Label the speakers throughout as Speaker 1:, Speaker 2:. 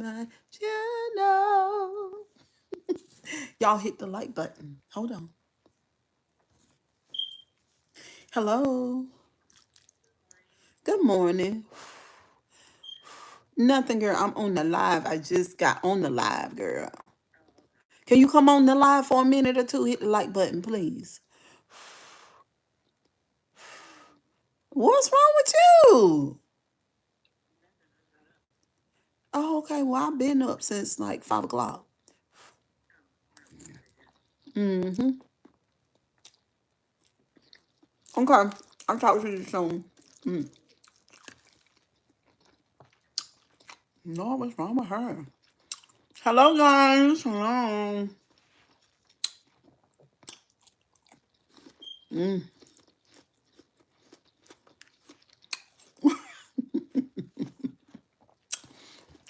Speaker 1: let you know. Y'all hit the like button. Hold on. Hello. Good morning. Nothing, girl. I'm on the live. I just got on the live, girl. Can you come on the live for a minute or two? Hit the like button, please. What's wrong with you? Oh, okay. Well, I've been up since like 5 o'clock. Mm-hmm. Okay. I'll talk to you soon. Mm. No, what's wrong with her? Hello, guys. Hello. Mm.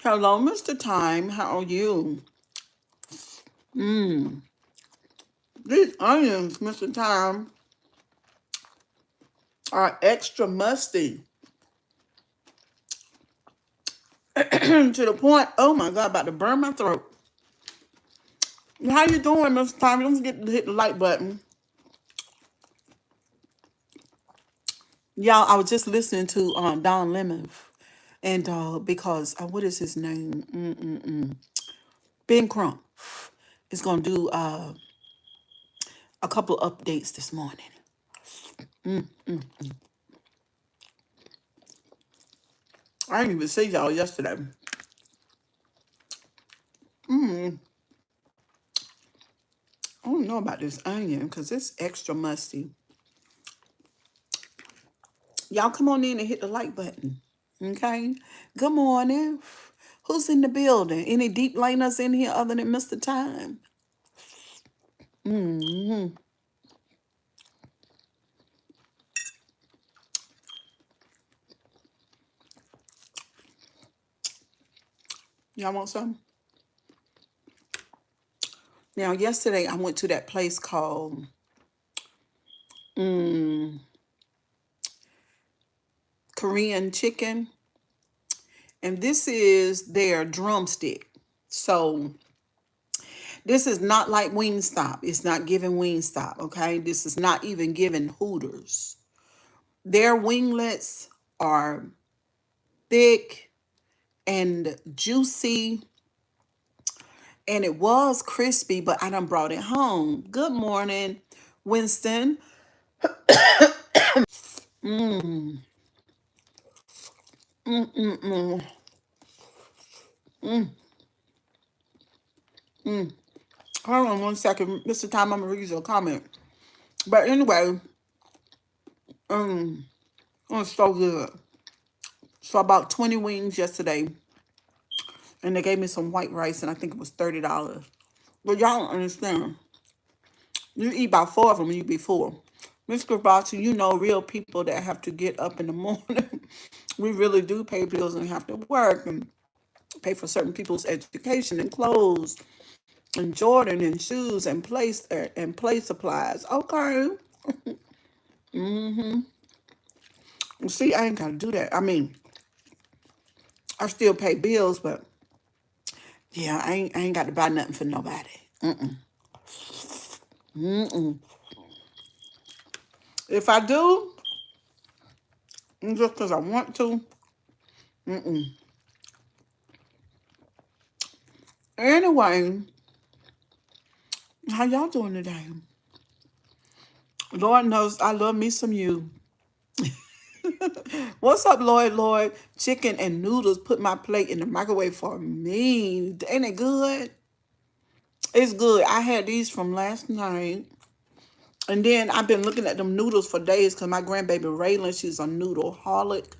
Speaker 1: Hello, Mr. Time. How are you? Mm. These onions, Mr. Time, are extra musty. To the point, oh my God, about to burn my throat. How you doing, Mr. Time? Don't forget to hit the like button. Y'all, I was just listening to Don Lemon. And because, what is his name? Ben Crump is going to do a couple updates this morning. I didn't even see y'all yesterday. I don't know about this onion because it's extra musty. Y'all come on in and hit the like button. Okay? Good morning. Who's in the building? Any deep laners in here other than Mr. Time? Mm-hmm. Y'all want some? Now, yesterday I went to that place called Korean Chicken. And this is their drumstick. So this is not like Wingstop. It's not giving Wingstop, okay? This is not even giving Hooters. Their winglets are thick and juicy. And it was crispy, but I done brought it home. Good morning, Winston. Mmm. Mm-mm-mm. Mm. Mm. Hold on one second. Mr. Time, I'm going to read your comment. But anyway, it was so good. So I bought 20 wings yesterday. And they gave me some white rice, and I think it was $30. But y'all don't understand. You eat about 4 of them, and you be full. Miss Grabowski, you know real people that have to get up in the morning. We really do pay bills and have to work and pay for certain people's education and clothes and Jordan and shoes and play supplies. Okay. Mm-hmm. See, I ain't gotta do that. I mean, I still pay bills, but yeah, I ain't got to buy nothing for nobody. Mm-mm. Mm-mm. If I do, it's just because I want to. Mm-mm. Anyway, how y'all doing today? Lord knows I love me some you. What's up, Lloyd? Lloyd, chicken and noodles. Put my plate in the microwave for me. Ain't it good? It's good. I had these from last night. And then I've been looking at them noodles for days because my grandbaby Raylan, she's a noodle holic.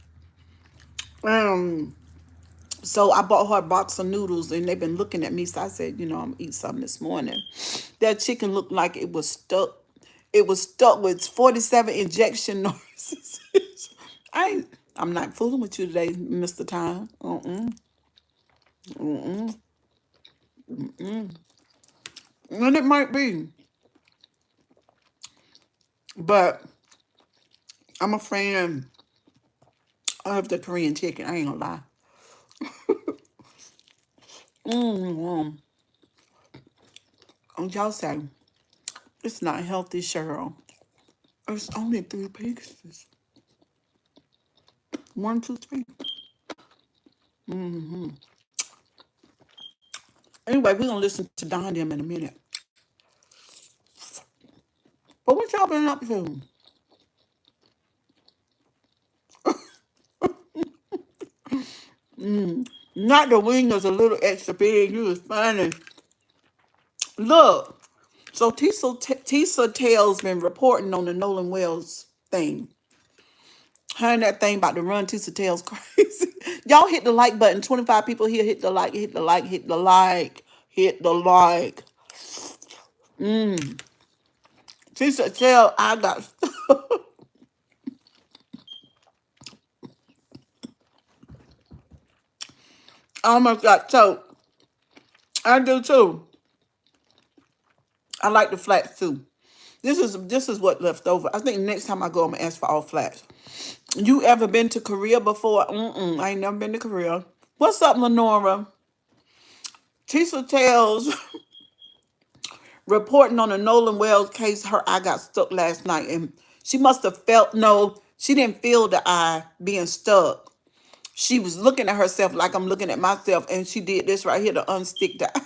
Speaker 1: Um, so I bought her a box of noodles and they've been looking at me. So I said, I'm gonna eat something this morning. That chicken looked like it was stuck. It was stuck with 47 injection nurses. I I'm not fooling with you today, Mr. Time. And it might be, but I'm a fan of the Korean chicken. I ain't gonna lie. Mm-hmm. Y'all say it's not healthy, Cheryl. It's only 3 pieces. One, two, three. Mm-hmm. Anyway, we're gonna listen to Don them in a minute. But what y'all been up to? Not the wing is a little extra big. You was funny. Look, so Tisa Tell's been reporting on the Nolan Wells thing. Her and that thing about to run Tisa Tell's crazy. Y'all hit the like button. 25 people here. Hit the like. Hit the like. Hit the like. Hit the like. Tisa Tell, I got. I almost got choked. I do too. I like the flats too. This is what left over. I think next time I go, I'm gonna ask for all flats. You ever been to Korea before? I ain't never been to Korea. What's up, Lenora? Tisa Tells reporting on the Nolan Wells case. Her eye got stuck last night, and she must have felt no. She didn't feel the eye being stuck. She was looking at herself like I'm looking at myself, and she did this right here to unstick the eye.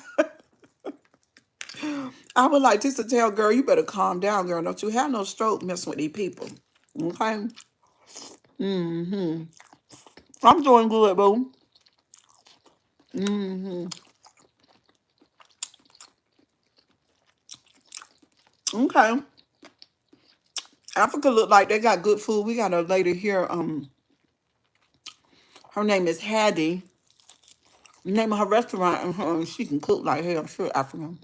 Speaker 1: I was like, Tisa Tell, girl, you better calm down, girl. Don't you have no stroke messing with these people. Okay? I'm doing good, boo. Okay. Africa look like they got good food. We got a lady here. Her name is Hattie. The name of her restaurant, and she can cook like hell. Sure, African.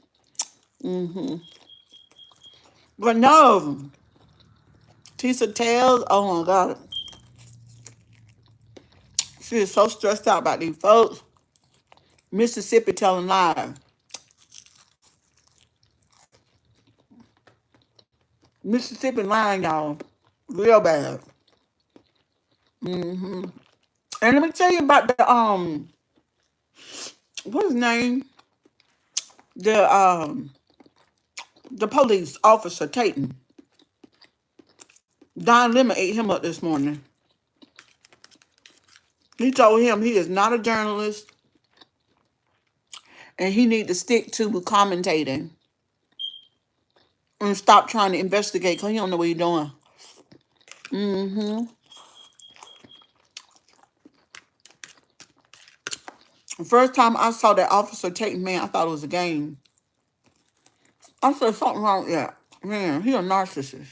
Speaker 1: But no, Tisa Tales. Oh my God, she is so stressed out about these folks. Mississippi telling lies. Mississippi lying, y'all, real bad. And let me tell you about what's his name? The police officer Tatum. Don Lemon ate him up this morning. He told him he is not a journalist and he need to stick to commentating and stop trying to investigate because he don't know what he's doing. The first time I saw that officer Tatum man, I thought it was a game. I said something wrong with that. Man, he a narcissist.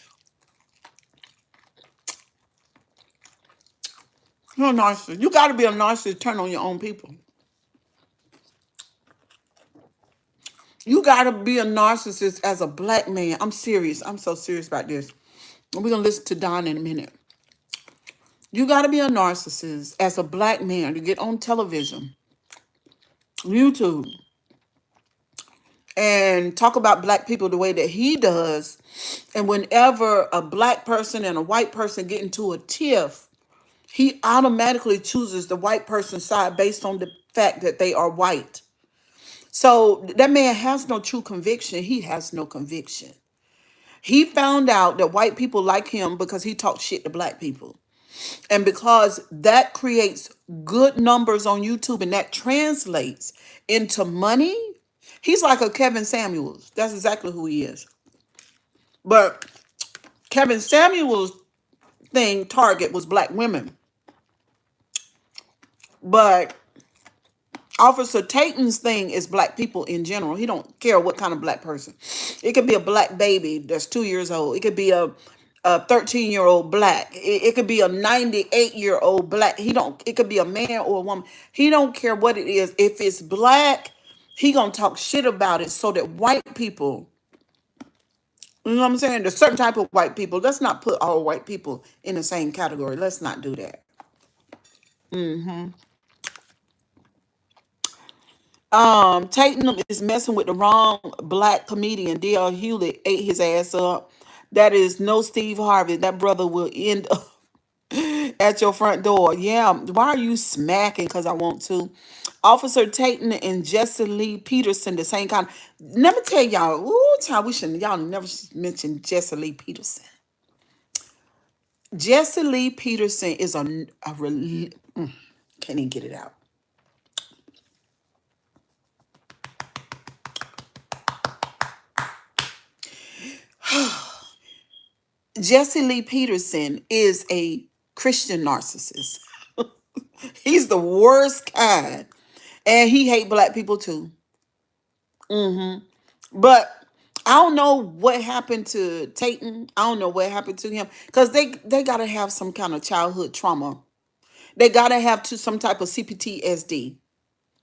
Speaker 1: You're a narcissist. You got to be a narcissist to turn on your own people. You got to be a narcissist as a black man. I'm serious. I'm so serious about this. And we're going to listen to Don in a minute. You got to be a narcissist as a black man to get on television, YouTube, and talk about black people the way that he does. And whenever a black person and a white person get into a tiff, he automatically chooses the white person's side based on the fact that they are white. So that man has no true conviction. He has no conviction. He found out that white people like him because he talks shit to black people. And because that creates good numbers on YouTube and that translates into money, he's like a Kevin Samuels. That's exactly who he is. But Kevin Samuels' thing, target was black women. But Officer Tatum's thing is black people in general. He don't care what kind of black person. It could be a black baby that's 2 years old. It could be a 13-year-old black. It could be a 98-year-old black. He don't. It could be a man or a woman. He don't care what it is. If it's black, he gonna talk shit about it so that white people. You know what I'm saying? There's certain type of white people. Let's not put all white people in the same category. Let's not do that. Tatum is messing with the wrong black comedian. D.L. Hewlett ate his ass up. That is no Steve Harvey. That brother will end up at your front door. Yeah, why are you smacking? Because I want to. Officer Tatum and Jesse Lee Peterson, the same kind. Let me tell y'all, ooh, child, we shouldn't, y'all never mention Jesse Lee Peterson. Jesse Lee Peterson is can't even get it out. Jesse Lee Peterson is a Christian narcissist. He's the worst kind. And he hate black people too. But I don't know what happened to Tatum. I don't know what happened to him. Because they gotta have some kind of childhood trauma. They gotta have some type of CPTSD.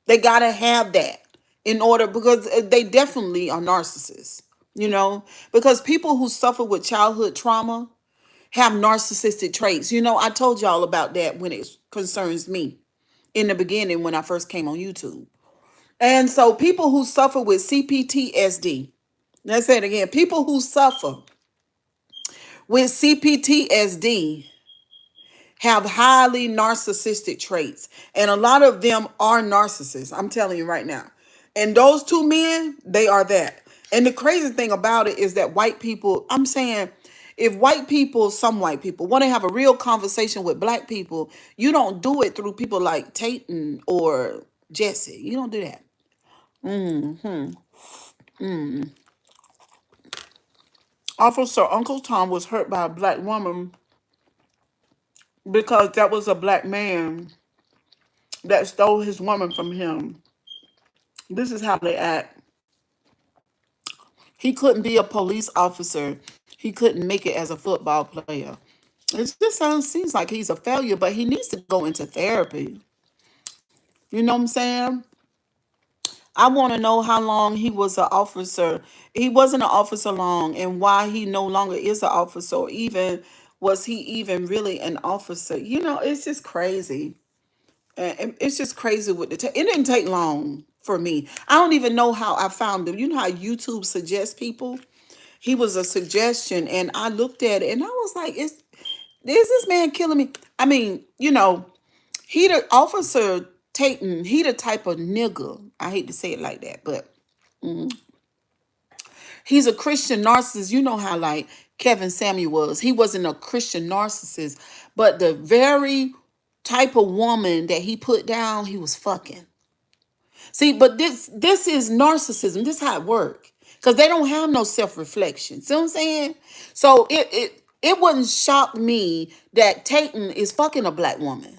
Speaker 1: They gotta have that in order, because they definitely are narcissists, you know? Because people who suffer with childhood trauma have narcissistic traits. You know, I told y'all about that when it concerns me in the beginning when I first came on YouTube. And so people who suffer with CPTSD, let's say it again, people who suffer with CPTSD have highly narcissistic traits. And a lot of them are narcissists. I'm telling you right now. And those two men, they are that. And the crazy thing about it is that white people, I'm saying, if white people, some white people, want to have a real conversation with black people, you don't do it through people like Tatum or Jesse. You don't do that. Officer Uncle Tom was hurt by a black woman because that was a black man that stole his woman from him. This is how they act. He couldn't be a police officer. He couldn't make it as a football player. It just seems like he's a failure, but he needs to go into therapy. You know what I'm saying? I want to know how long he was an officer. He wasn't an officer long, and why he no longer is an officer, or even was he even really an officer? You know, it's just crazy. And it's just crazy with it didn't take long for me. I don't even know how I found him. You know how YouTube suggests people? He was a suggestion, and I looked at it and I was like, is this man killing me? I mean, you know, he the officer Tatum, he the type of nigga. I hate to say it like that, but he's a Christian narcissist. You know how like Kevin Samuel was. He wasn't a Christian narcissist, but the very type of woman that he put down, he was fucking. See, but this is narcissism. This is how it works. Because they don't have no self-reflection. See what I'm saying? So it wouldn't shock me that Tatum is fucking a black woman.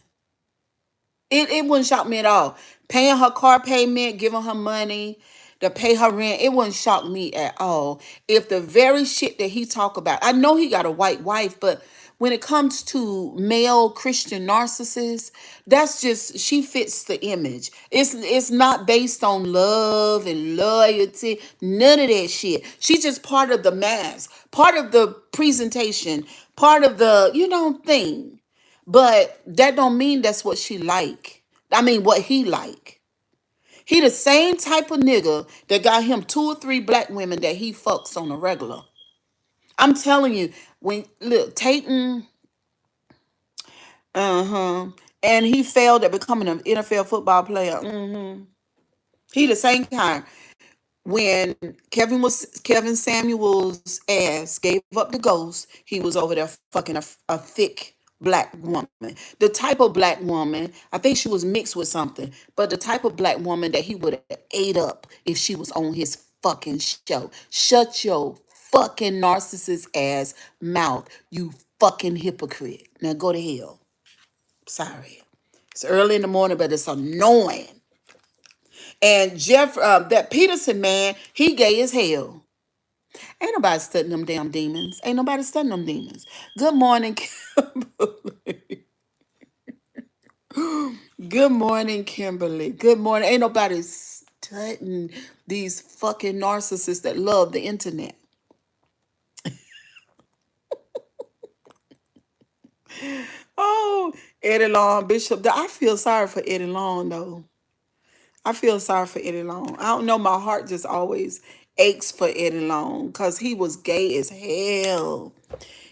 Speaker 1: It wouldn't shock me at all. Paying her car payment, giving her money to pay her rent, it wouldn't shock me at all. If the very shit that he talk about, I know he got a white wife, but when it comes to male Christian narcissists, that's just, she fits the image. It's not based on love and loyalty, none of that shit. She's just part of the mask, part of the presentation, part of the, thing. But that don't mean that's what she like. I mean, what he like. He the same type of nigga that got him 2 or 3 black women that he fucks on a regular. I'm telling you, when look, Tatum, and he failed at becoming an NFL football player. He the same kind. When Kevin Samuel's ass gave up the ghost, he was over there fucking a thick black woman. The type of black woman, I think she was mixed with something, but the type of black woman that he would have ate up if she was on his fucking show. Shut your fucking narcissist ass mouth, you fucking hypocrite. Now go to hell. Sorry. It's early in the morning, but it's annoying. And that Peterson man, he gay as hell. Ain't nobody studying them damn demons. Ain't nobody studying them demons. Good morning, Kimberly. Good morning, Kimberly. Good morning. Ain't nobody studying these fucking narcissists that love the internet. Oh, Eddie Long, Bishop. I feel sorry for Eddie Long, though. I feel sorry for Eddie Long. I don't know. My heart just always aches for Eddie Long because he was gay as hell.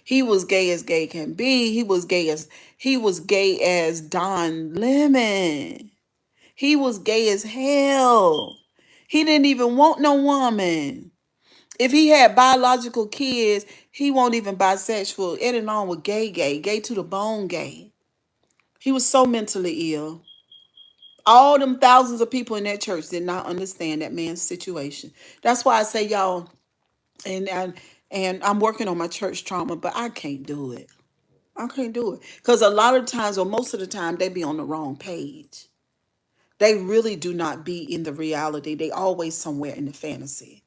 Speaker 1: He was gay as gay can be. He was gay as Don Lemon. He was gay as hell. He didn't even want no woman. If he had biological kids, he won't even bisexual. Eddie Long was gay to the bone gay. He was so mentally ill. All them thousands of people in that church did not understand that man's situation. That's why I say, y'all, and I'm working on my church trauma, but I can't do it. I can't do it. Because a lot of times, or most of the time, they be on the wrong page. They really do not be in the reality. They always somewhere in the fantasy.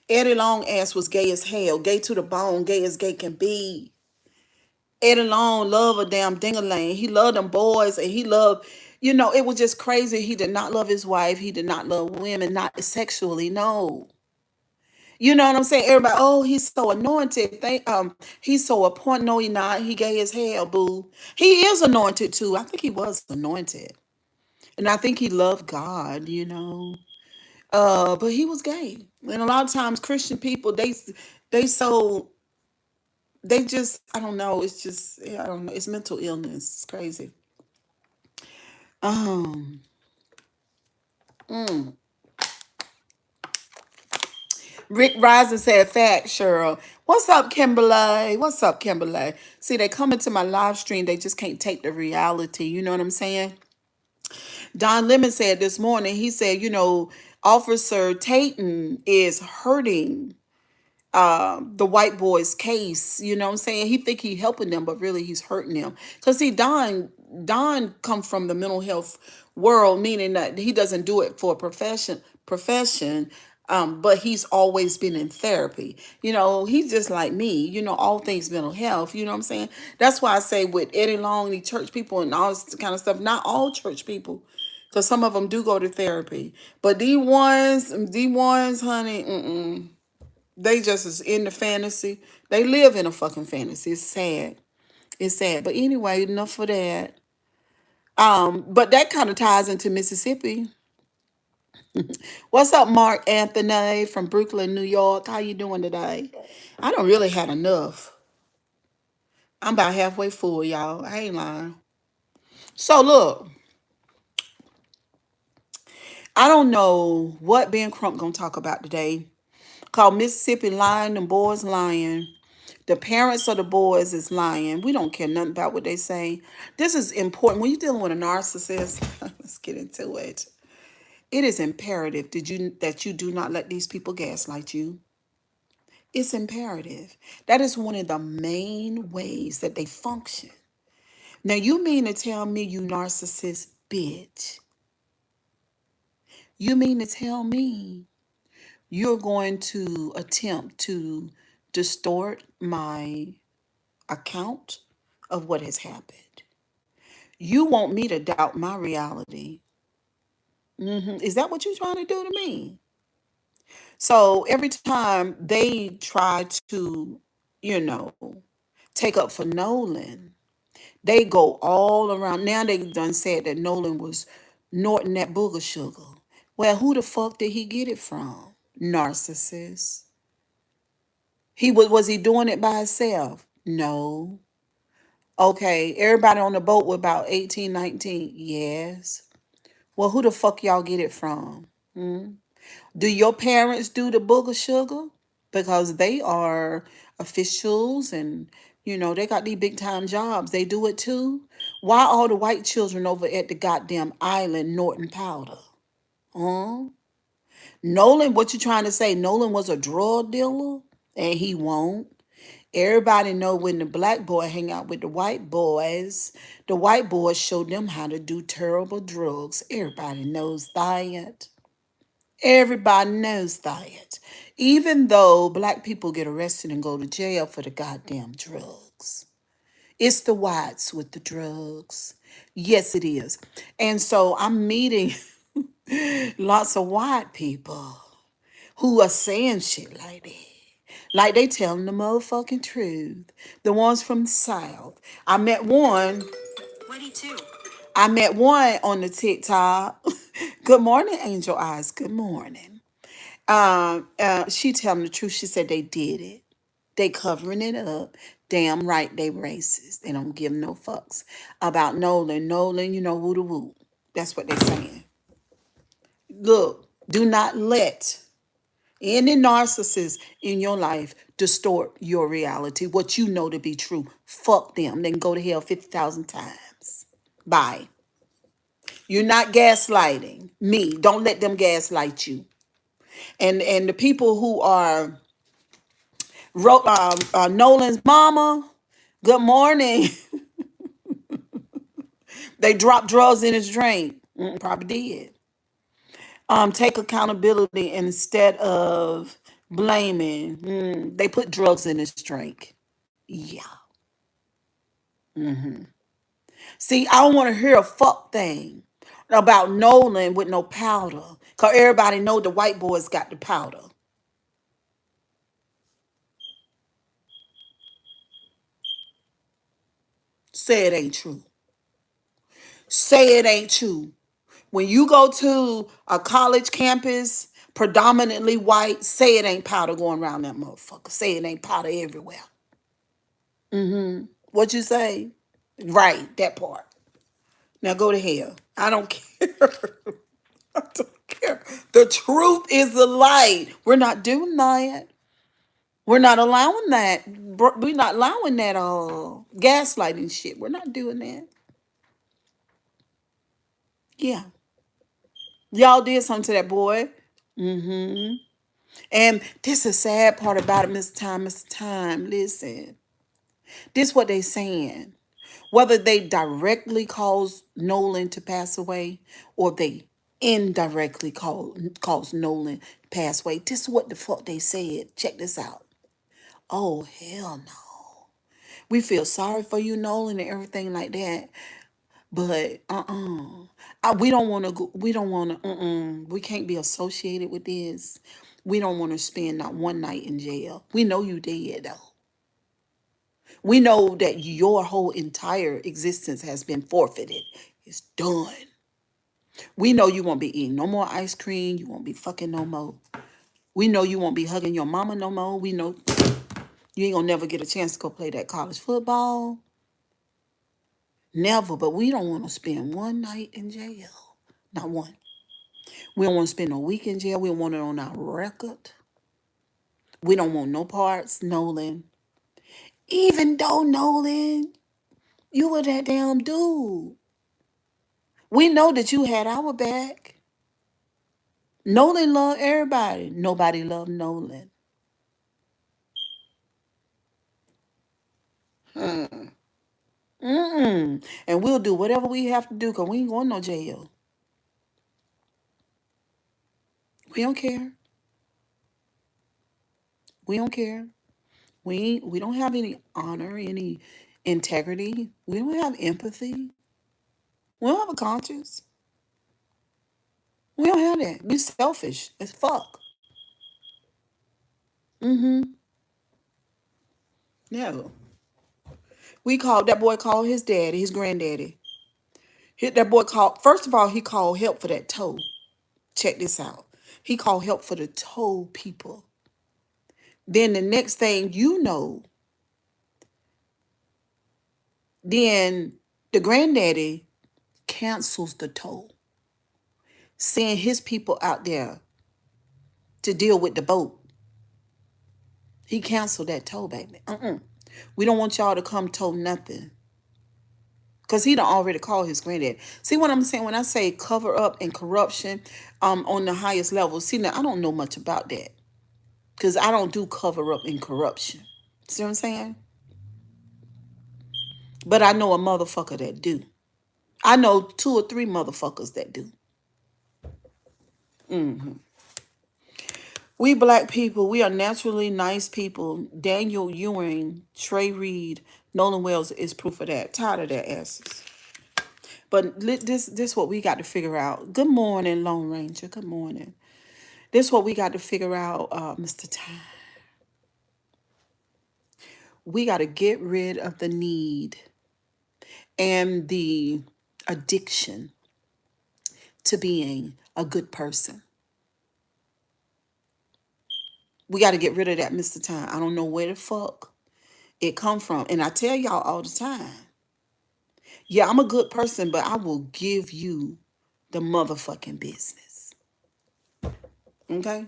Speaker 1: Eddie Long ass was gay as hell, gay to the bone, gay as gay can be. Eddie Long loved a damn dingaling. He loved them boys and he loved, it was just crazy. He did not love his wife. He did not love women, not sexually, no. You know what I'm saying? Everybody, oh, he's so anointed. He's so appointed. No, he not. He gay as hell, boo. He is anointed too. I think he was anointed. And I think he loved God. But he was gay. And a lot of times Christian people, they so they just, I don't know, it's just, I don't know, it's mental illness. It's crazy. Um, mm. Rick Rising said, "Fact, Cheryl. What's up, Kimberly? What's up, Kimberly? See, they come into my live stream, they just can't take the reality. You know what I'm saying?" Don Lemon said this morning, he said, Officer Tayton is hurting the white boy's case. You know what I'm saying? He think he helping them, but really he's hurting them. Because see, Don come from the mental health world, meaning that he doesn't do it for a profession. But he's always been in therapy. He's just like me, all things mental health, you know what I'm saying? That's why I say with Eddie Long, the church people and all this kind of stuff, not all church people, because some of them do go to therapy. But these ones, honey, they just is in the fantasy. They live in a fucking fantasy. It's sad. It's sad. But anyway, enough for that. But that kind of ties into Mississippi. What's up, Mark Anthony from Brooklyn, New York? How you doing today? I don't really had enough. I'm about halfway full, y'all. I ain't lying. So look, I don't know what Ben Crump gonna talk about today. Called Mississippi lying, them boys lying. The parents of the boys is lying. We don't care nothing about what they say. This is important. When you're dealing with a narcissist, let's get into it. It is imperative that you do not let these people gaslight you. It's imperative. That is one of the main ways that they function. Now, you mean to tell me, you narcissist bitch, you mean to tell me you're going to attempt to distort my account of what has happened? You want me to doubt my reality. Is that what you're trying to do to me? So every time they try to, you know, take up for Nolan, they go all around. Now they done said that Nolan was Norton that booger sugar. Well, who the fuck did he get it from? Narcissist. Was he doing it by himself? No. Okay, everybody on the boat was about 18, 19. Yes. Well, who the fuck y'all get it from? Hmm? Do your parents do the booger sugar? Because they are officials and, they got these big time jobs. They do it too. Why all the white children over at the goddamn island Norton Powder? Huh? Nolan, what you trying to say? Nolan was a drug dealer? And he won't. Everybody know when the black boy hang out with the white boys show them how to do terrible drugs. Everybody knows that. Everybody knows that. Even though black people get arrested and go to jail for the goddamn drugs. It's the whites with the drugs. Yes, it is. And so I'm meeting lots of white people who are saying shit like that. Like they telling the motherfucking truth. The ones from the South. I met one. 22. I met one on the TikTok. Good morning, Angel Eyes. Good morning. She telling the truth. She said they did it. They covering it up. Damn right they racist. They don't give no fucks about Nolan. Nolan, woo the woo. That's what they saying. Look, do not let any narcissist in your life distort your reality, what you know to be true. Fuck them. They can go to hell 50,000 times. Bye. You're not gaslighting me. Don't let them gaslight you. And the people who are Nolan's mama, good morning. They dropped drugs in his drink. Probably did. Take accountability instead of blaming. They put drugs in his drink. Yeah. See, I don't want to hear a fuck thing about Nolan with no powder. Because everybody know the white boys got the powder. Say it ain't true. Say it ain't true. When you go to a college campus, predominantly white, say it ain't powder going around that motherfucker. Say it ain't powder everywhere. What you say? Right, that part. Now go to hell. I don't care. I don't care. The truth is the light. We're not doing that. We're not allowing that. We're not allowing that gaslighting shit. We're not doing that. Yeah. Y'all did something to that boy. Mm-hmm. And this is the sad part about it, Mr. Time. Mr. Time, listen. This what they saying. Whether they directly cause Nolan to pass away or they indirectly cause Nolan to pass away. This is what the fuck they said. Check this out. Oh, hell no. We feel sorry for you, Nolan, and everything like that. But we don't want to go. We don't want to. We can't be associated with this. We don't want to spend not one night in jail. We know you dead though. We know that your whole entire existence has been forfeited. It's done. We know you won't be eating no more ice cream. You won't be fucking no more. We know you won't be hugging your mama no more. We know you ain't gonna never get a chance to go play that college football. Never. But we don't want to spend one night in jail. Not one. We don't want to spend a week in jail. We don't want it on our record. We don't want no parts, Nolan. Even though, Nolan, you were that damn dude. We know that you had our back. Nolan loved everybody. Nobody loved Nolan. And we'll do whatever we have to do because we ain't going no jail. We don't care. We don't care. We don't have any honor, any integrity. We don't have empathy. We don't have a conscience. We don't have that. We selfish as fuck. Mm-hmm. No. We called that boy called his daddy, his granddaddy. Hit that boy called first of all, he called help for that toe. Check this out. He called help for the toe people. Then the next thing you know, then the granddaddy cancels the toll, send his people out there to deal with the boat. He canceled that toll, baby. We don't want y'all to come tow nothing. Because he done already called his granddad. See what I'm saying? When I say cover up and corruption on the highest level, see, now I don't know much about that. Because I don't do cover up and corruption. See what I'm saying? But I know a motherfucker that do. I know 2 or 3 motherfuckers that do. We black people, we are naturally nice people. Daniel Ewing, Trey Reed, Nolan Wells is proof of that. Tired of their asses. But this what we got to figure out. Good morning, Lone Ranger. Good morning. This what we got to figure out, Mr. Time. We got to get rid of the need and the addiction to being a good person. We got to get rid of that, Mr. Time. I don't know where the fuck it come from. And I tell y'all all the time, yeah, I'm a good person, but I will give you the motherfucking business. Okay?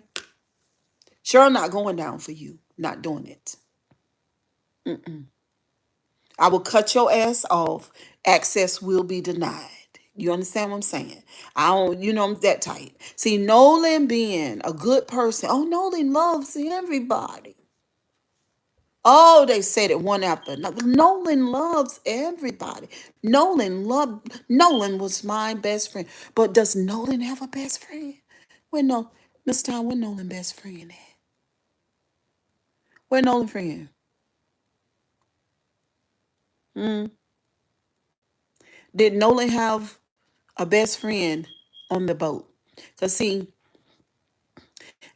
Speaker 1: Cheryl not going down for you. Not doing it. I will cut your ass off. Access will be denied. You understand what I'm saying? I don't, I'm that tight. See, Nolan being a good person. Oh, Nolan loves everybody. Oh, they said it one after another. Nolan loves everybody. Nolan was my best friend. But does Nolan have a best friend? Where no, Miss Tom, where Nolan best friend at? Where Nolan friend? Hmm. Did Nolan have a best friend on the boat? Cause see,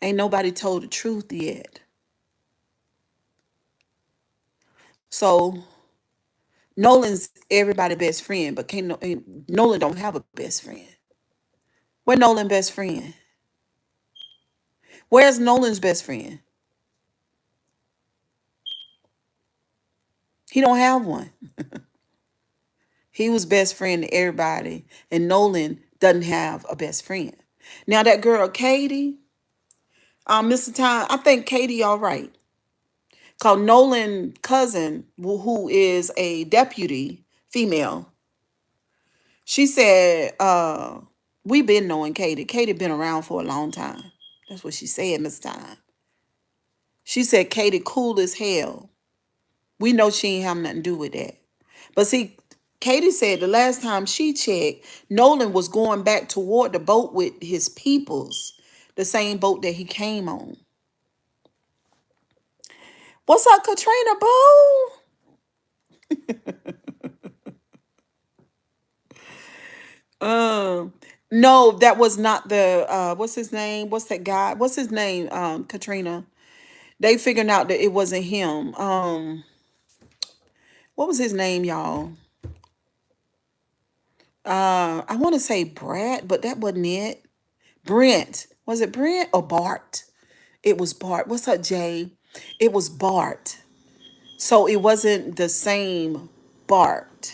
Speaker 1: ain't nobody told the truth yet. So Nolan's everybody best friend, but can't Nolan don't have a best friend. Where Nolan best friend? Where's Nolan's best friend? He don't have one. He was best friend to everybody, and Nolan doesn't have a best friend. Now that girl Katie, Mr. Time, I think Katie all right. Cause Nolan cousin, who is a deputy female, she said, we been knowing Katie. Katie been around for a long time. That's what she said, Miss Time. She said Katie cool as hell. We know she ain't have nothing to do with that. But see, Katie said the last time she checked, Nolan was going back toward the boat with his peoples, the same boat that he came on. What's up, Katrina Boo? Um, no, that was not the what's his name? What's that guy? What's his name? Katrina. They figured out that it wasn't him. What was his name, y'all? I want to say Brad, but that wasn't it. Brent. Was it Brent or Bart? It was Bart. What's up, Jay? It was Bart. So it wasn't the same Bart.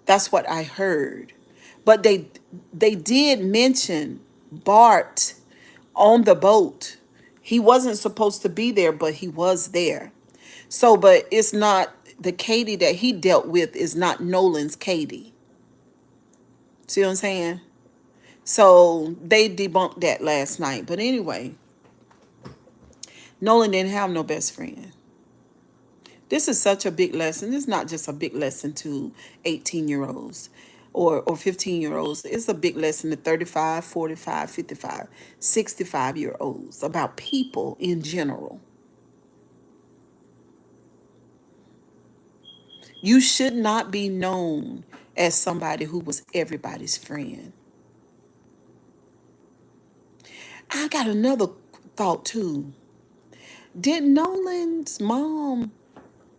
Speaker 1: That's what I heard. But they did mention Bart on the boat. He wasn't supposed to be there, but he was there. So, but it's not the Katie that he dealt with is not Nolan's Katie. See what I'm saying? So they debunked that last night. But anyway, Nolan didn't have no best friend. This is such a big lesson. It's not just a big lesson to 18-year-olds or 15-year-olds. It's a big lesson to 35, 45, 55, 65-year-olds about people in general. You should not be known as somebody who was everybody's friend. I got another thought too. Did Nolan's mom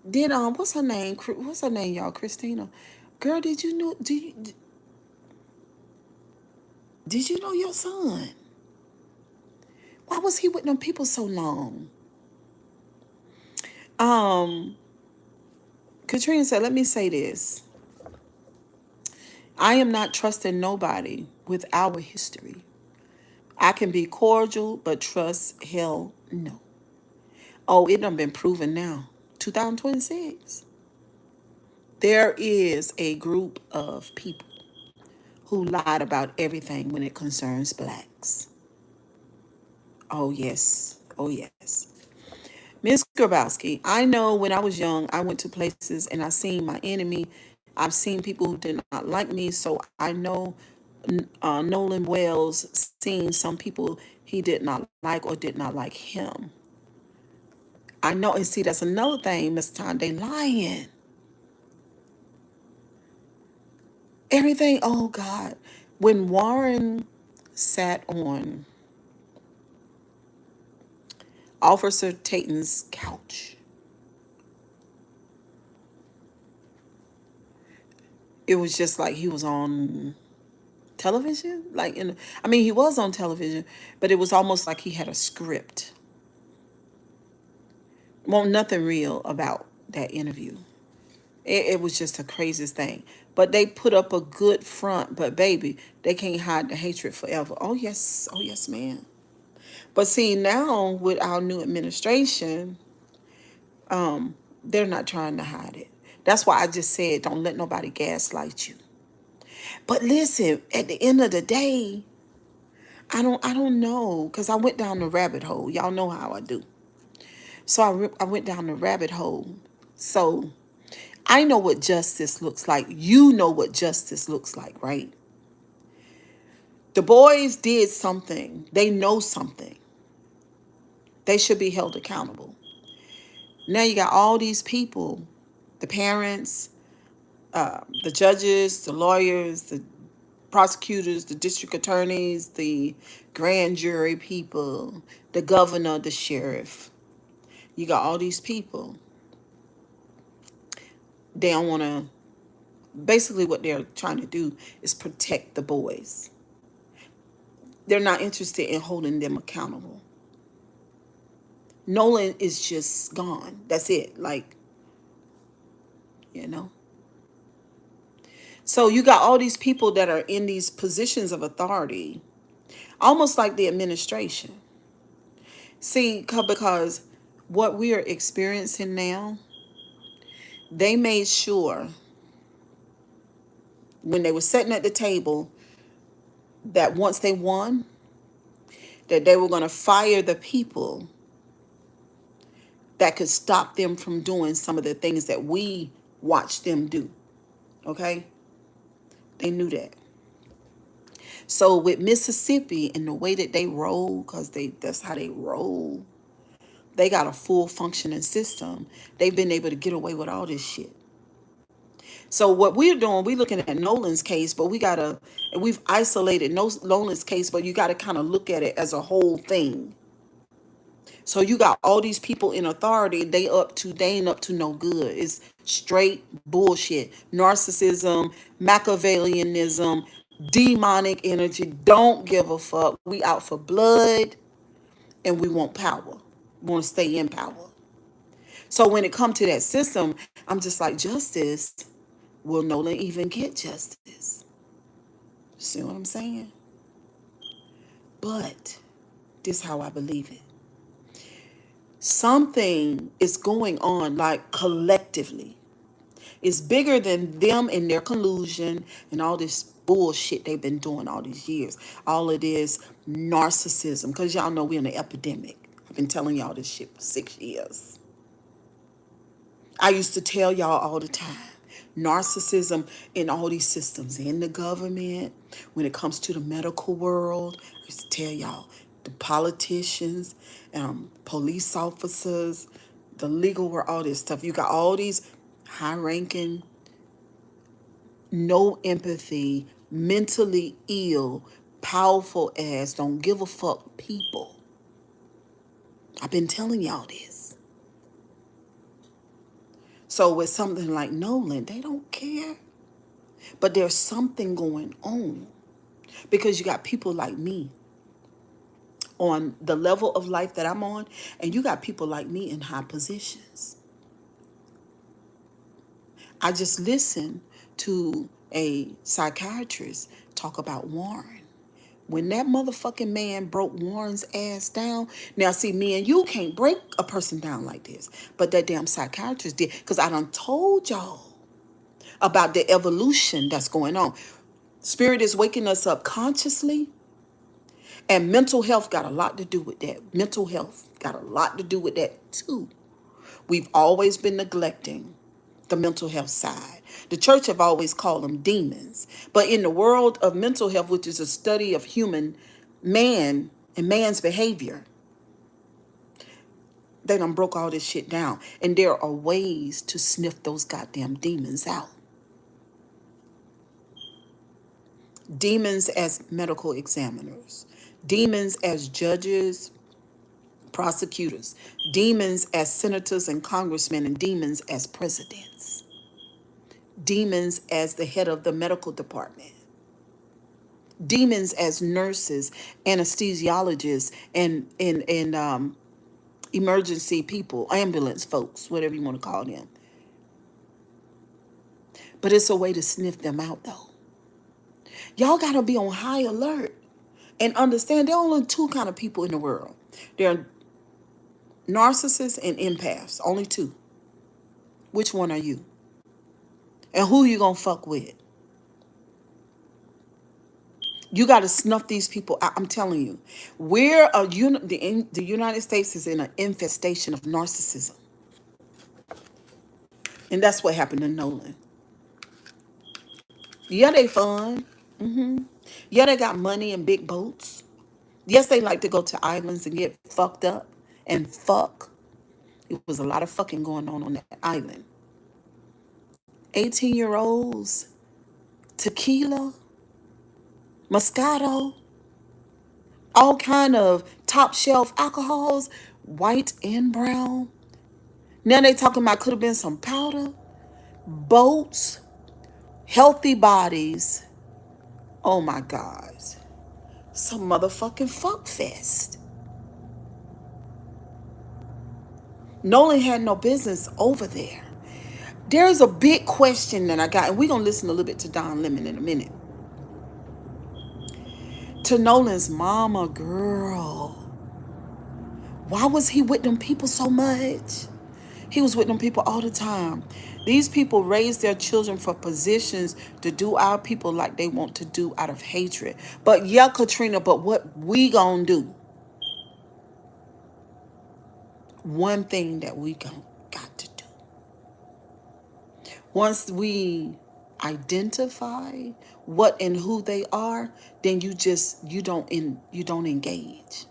Speaker 1: did what's her name? What's her name, y'all? Christina. Girl, did you know did you know your son? Why was he with them people so long? Um, Katrina said, let me say this. I am not trusting nobody with our history. I can be cordial, but trust, hell no. Oh, it done been proven now. 2026. There is a group of people who lied about everything when it concerns blacks. Oh, yes. Oh, yes. Miss Grabowski, I know when I was young, I went to places and I seen my enemy. I've seen people who did not like me. So I know Nolan Wells seen some people he did not like or did not like him. I know, and see, that's another thing, Miss Tom, they lying. Everything, oh God. When Warren sat on Officer Tatum's couch, it was just like he was on television. Like I mean, he was on television, but it was almost like he had a script. Well, nothing real about that interview. It was just the craziest thing. But they put up a good front, but baby, they can't hide the hatred forever. Oh yes, man. But see, now with our new administration, they're not trying to hide it. That's why I just said don't let nobody gaslight you. But listen, at the end of the day, I don't know, because I went down the rabbit hole. Y'all know how I do. So I went down the rabbit hole. So I know what justice looks like. You know what justice looks like, right? The boys did something. They know something. They should be held accountable. Now you got all these people, the parents, the judges, the lawyers, the prosecutors, the district attorneys, the grand jury people, the governor, the sheriff. You got all these people. They don't want to, basically what they're trying to do is protect the boys. They're not interested in holding them accountable. Nolan is just gone. That's it. Like, you know. So you got all these people that are in these positions of authority, almost like the administration. See, because what we are experiencing now, they made sure when they were sitting at the table that once they won, that they were going to fire the people that could stop them from doing some of the things that we watched them do. Okay? They knew that. So with Mississippi and the way that they roll, because that's how they roll, they got a full functioning system. They've been able to get away with all this shit. So what we're doing, we're looking at Nolan's case, but we've isolated Nolan's case, but you got to kind of look at it as a whole thing. So you got all these people in authority, they ain't up to no good. It's straight bullshit. Narcissism, Machiavellianism, demonic energy. Don't give a fuck. We out for blood and we want power. We want to stay in power. So when it comes to that system, I'm just like, justice, will Nolan even get justice? See what I'm saying? But this is how I believe it. Something is going on, like collectively. It's bigger than them and their collusion and all this bullshit they've been doing all these years. All of this narcissism, because y'all know we're in an epidemic. I've been telling y'all this shit for 6 years. I used to tell y'all all the time, narcissism in all these systems, in the government, when it comes to the medical world. I used to tell y'all, the politicians, police officers, the legal world, all this stuff. You got all these high-ranking, no empathy, mentally ill, powerful ass, don't give a fuck people. I've been telling y'all this. So with something like Nolan, they don't care. But there's something going on because you got people like me on the level of life that I'm on, and you got people like me in high positions. I just listened to a psychiatrist talk about Warren. When that motherfucking man broke Warren's ass down, now see, me and you can't break a person down like this, but that damn psychiatrist did, because I done told y'all about the evolution that's going on. Spirit is waking us up consciously, and mental health got a lot to do with that. Mental health got a lot to do with that too. We've always been neglecting the mental health side. The church have always called them demons. But in the world of mental health, which is a study of man and man's behavior, they done broke all this shit down. And there are ways to sniff those goddamn demons out. Demons as medical examiners, demons as judges, prosecutors, demons as senators and congressmen, and demons as presidents, demons as the head of the medical department, demons as nurses, anesthesiologists, and emergency people, ambulance folks, whatever you want to call them. But it's a way to sniff them out, though. Y'all got to be on high alert, And understand there are only two kind of people in the world. There are narcissists and empaths. Only two. Which one are you? And who you gonna fuck with? You got to snuff these people out. I'm telling you, the United States is in an infestation of narcissism, and that's what happened to Nolan. Yeah, they fun. Yeah, they got money and big boats. Yes, they like to go to islands and get fucked up and fuck. It was a lot of fucking going on that island. 18-year-olds, tequila, Moscato, all kind of top shelf alcohols, white and brown. Now they talking about could have been some powder, boats, healthy bodies. Oh my God. Some motherfucking fuck fest. Nolan had no business over there. There's a big question that I got, and we're going to listen a little bit to Don Lemon in a minute. To Nolan's mama, girl. Why was he with them people so much? He was with them people all the time. These people raise their children for positions to do our people like they want to do out of hatred. But yeah, Katrina, but what we gonna do? One thing that we got to do. Once we identify what and who they are, then you don't engage.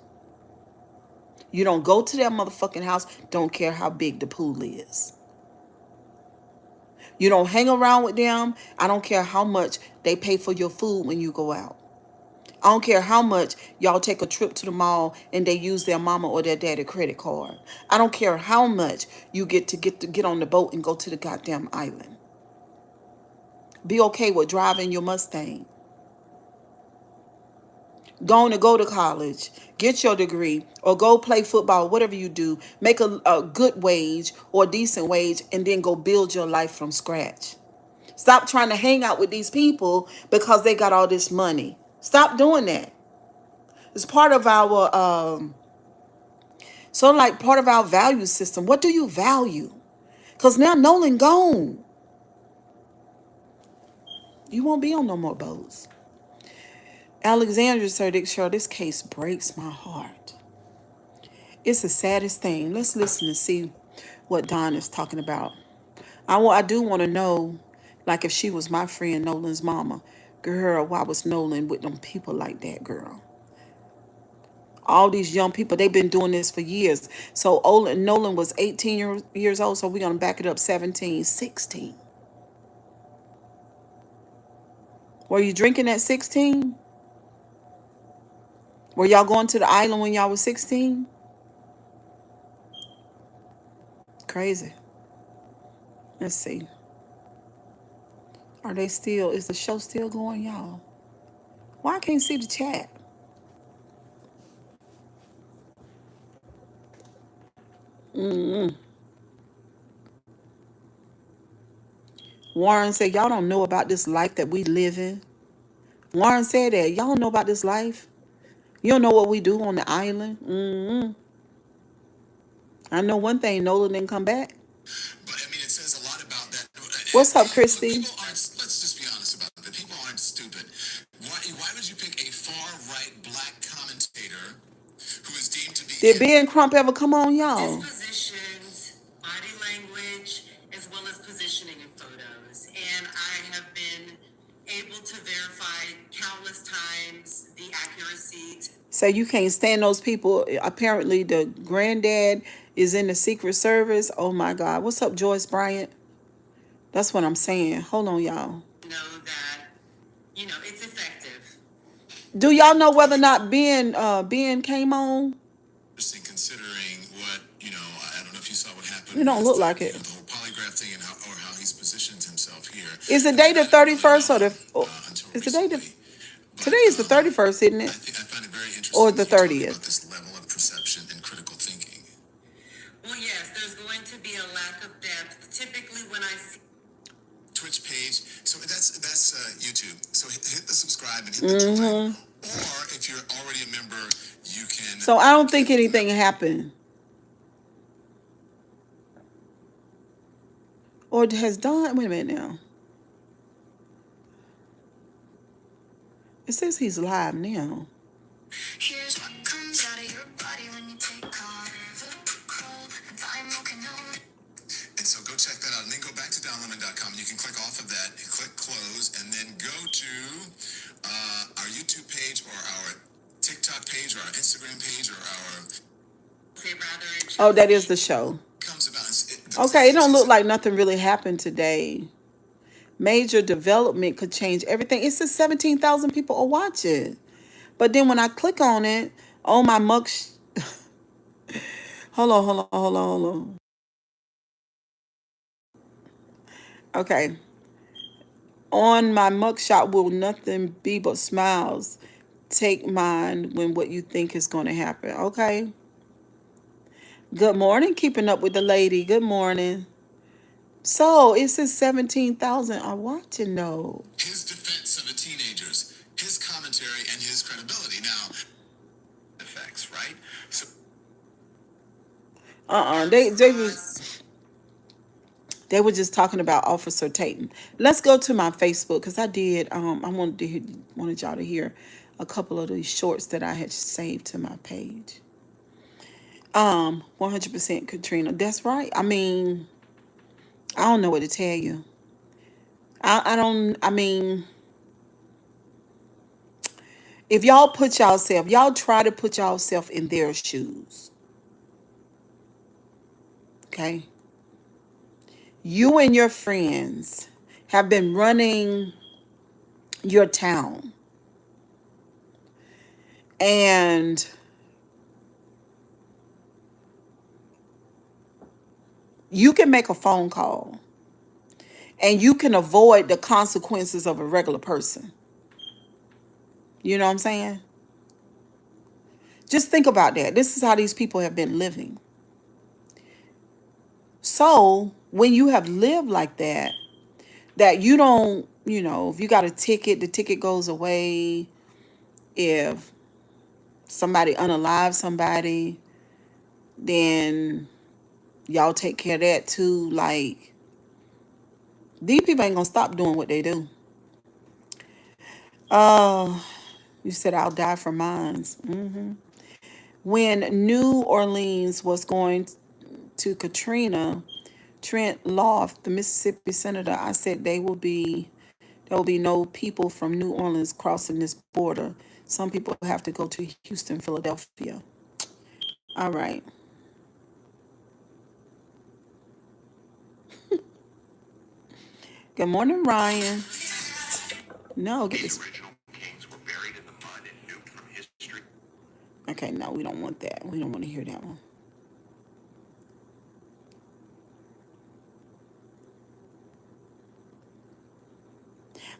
Speaker 1: You don't go to their motherfucking house, don't care how big the pool is. You don't hang around with them. I don't care how much they pay for your food when you go out. I don't care how much y'all take a trip to the mall and they use their mama or their daddy credit card. I don't care how much you get on the boat and go to the goddamn island. Be okay with driving your Mustang. Go to college, get your degree, or go play football, whatever you do. Make a good wage or a decent wage, and then go build your life from scratch. Stop trying to hang out with these people because they got all this money. Stop doing that. It's part of our, part of our value system. What do you value? Because now Nolan gone. You won't be on no more boats. Alexandra said, this case breaks my heart. It's the saddest thing. Let's listen and see what Don is talking about. I do want to know, like if she was my friend, Nolan's mama, girl, why was Nolan with them people like that, girl? All these young people, they've been doing this for years. So Nolan was 18 years old, so we're going to back it up 17, 16. Were you drinking at 16? Were y'all going to the island when y'all was 16? Crazy. Let's see. Is the show still going, y'all? Why I can't see the chat? Warren said, y'all don't know about this life that we live in. Warren said that. Y'all don't know about this life. You don't know what we do on the island. I know one thing, Nolan didn't come back.
Speaker 2: But I mean, it says a lot about that.
Speaker 1: What's up, Christy?
Speaker 2: Let's just be honest about it. People aren't stupid. Why would you pick a far-right black commentator who is deemed to be...
Speaker 1: Did Ben Crump ever come on, y'all?
Speaker 3: Dispositions, body language, as well as positioning in photos. And I have been able to verify countless times the accuracy.
Speaker 1: So you can't stand those people. Apparently the granddad is in the Secret Service. Oh my God. What's up, Joyce Bryant? That's what I'm saying. Hold on, y'all.
Speaker 3: Know that, it's effective.
Speaker 1: Do y'all know whether or not Ben came on?
Speaker 2: Considering what, I don't know if you saw what happened.
Speaker 1: It don't look like it.
Speaker 2: The whole polygraph thing and how he's positioned himself here.
Speaker 1: Is the day the 31st is the day today is the 31st, isn't it?
Speaker 2: I find it very interesting.
Speaker 1: Or the 30th.
Speaker 2: About this level of perception and critical thinking.
Speaker 3: Well, yes, there's going to be a lack of depth. Typically, when I see Twitch
Speaker 2: page, so that's YouTube. So hit the subscribe and hit the join. Or if you're already a member, you can.
Speaker 1: So I don't think anything happened. Or has Don, wait a minute now. It says he's live now.
Speaker 2: Here's what comes out of your body when you take control. And so go check that out, and then go back to downloadman.com, and you can click off of that, and click close, and then go to our YouTube page or our TikTok page or our Instagram page or our.
Speaker 1: Oh, that is the show.
Speaker 2: Comes about.
Speaker 1: Okay, it don't look like nothing really happened today. Major development could change everything. It says 17,000 people are watching. But then when I click on it, on my mug... hold on. Okay. On my mugshot will nothing be but smiles. Take mine when what you think is going to happen. Okay. Good morning, keeping up with the lady. Good morning. So it says 17,000 are watching though.
Speaker 2: His defense of the teenagers, his commentary, and his credibility. Now, effects, right? So,
Speaker 1: They were just talking about Officer Tatum. Let's go to my Facebook because I did. I wanted y'all to hear a couple of these shorts that I had saved to my page. 100% Katrina. That's right. I mean, I don't know what to tell you. I don't. I mean, if y'all try to put yourself in their shoes. Okay. You and your friends have been running your town. And you can make a phone call and you can avoid the consequences of a regular person. You know what I'm saying? Just think about that. This is how these people have been living. So when you have lived like that you don't, if you got a ticket, the ticket goes away. If somebody unalives somebody, then y'all take care of that too. Like, these people ain't gonna stop doing what they do. You said I'll die for mines. When New Orleans was going to Katrina, Trent Loft, the Mississippi senator, I said there will be no people from New Orleans crossing this border. Some people have to go to Houston, Philadelphia. All right. Good morning, Ryan. No, get this. Okay, no, we don't want that. We don't want to hear that one.